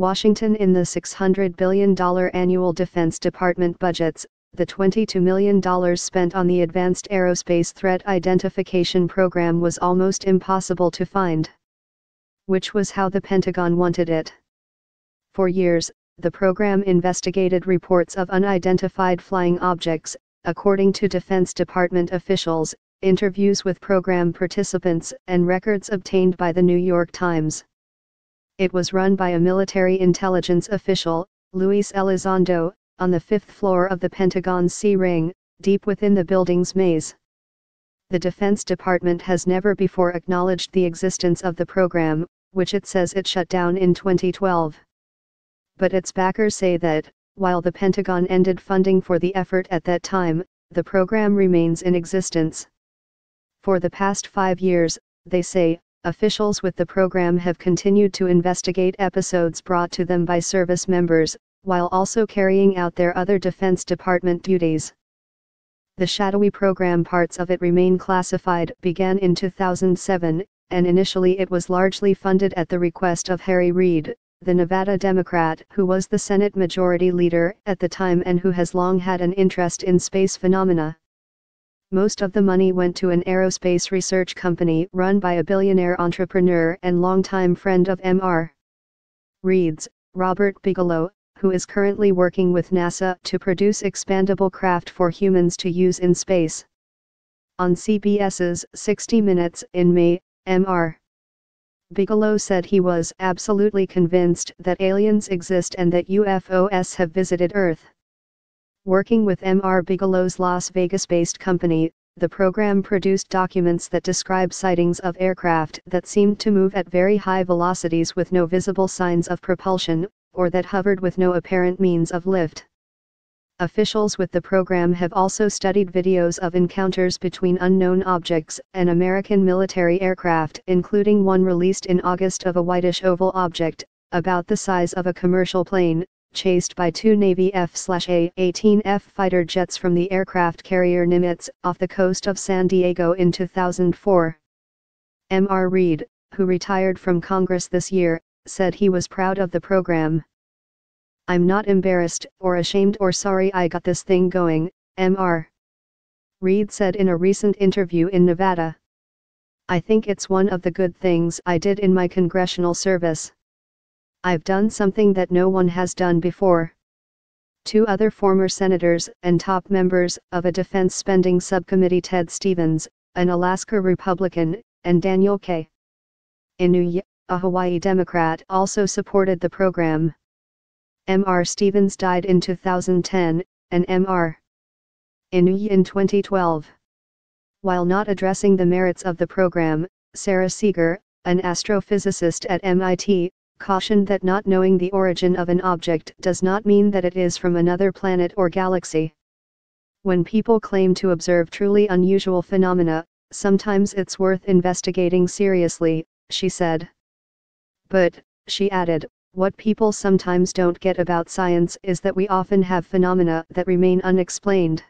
Washington. In the $600 billion annual Defense Department budgets, the $22 million spent on the Advanced Aerospace Threat Identification Program was almost impossible to find. Which was how the Pentagon wanted it. For years, the program investigated reports of unidentified flying objects, according to Defense Department officials, interviews with program participants, and records obtained by the New York Times. It was run by a military intelligence official, Luis Elizondo, on the 5th floor of the Pentagon's C Ring, deep within the building's maze. The Defense Department has never before acknowledged the existence of the program, which it says it shut down in 2012. But its backers say that, while the Pentagon ended funding for the effort at that time, the program remains in existence. For the past 5 years, they say, officials with the program have continued to investigate episodes brought to them by service members, while also carrying out their other Defense Department duties. The shadowy program, parts of it remain classified, began in 2007, and initially it was largely funded at the request of Harry Reid, the Nevada Democrat who was the Senate Majority Leader at the time and who has long had an interest in space phenomena. Most of the money went to an aerospace research company run by a billionaire entrepreneur and longtime friend of Mr. Reid's, Robert Bigelow, who is currently working with NASA to produce expandable craft for humans to use in space. On CBS's 60 Minutes in May, Mr. Bigelow said he was absolutely convinced that aliens exist and that UFOs have visited Earth. Working with Mr. Bigelow's Las Vegas-based company, the program produced documents that describe sightings of aircraft that seemed to move at very high velocities with no visible signs of propulsion, or that hovered with no apparent means of lift. Officials with the program have also studied videos of encounters between unknown objects and American military aircraft, including one released in August of a whitish oval object, about the size of a commercial plane, chased by 2 Navy F/A-18F fighter jets from the aircraft carrier Nimitz off the coast of San Diego in 2004. Mr. Reid, who retired from Congress this year, said he was proud of the program. "I'm not embarrassed or ashamed or sorry I got this thing going," Mr. Reid said in a recent interview in Nevada. "I think it's one of the good things I did in my congressional service. I've done something that no one has done before." 2 other former senators and top members of a defense spending subcommittee, Ted Stevens, an Alaska Republican, and Daniel K. Inouye, a Hawaii Democrat, also supported the program. Mr. Stevens died in 2010, and Mr. Inouye in 2012. While not addressing the merits of the program, Sarah Seeger, an astrophysicist at MIT, cautioned that not knowing the origin of an object does not mean that it is from another planet or galaxy. When people claim to observe truly unusual phenomena, sometimes it's worth investigating seriously, she said. But, she added, what people sometimes don't get about science is that we often have phenomena that remain unexplained.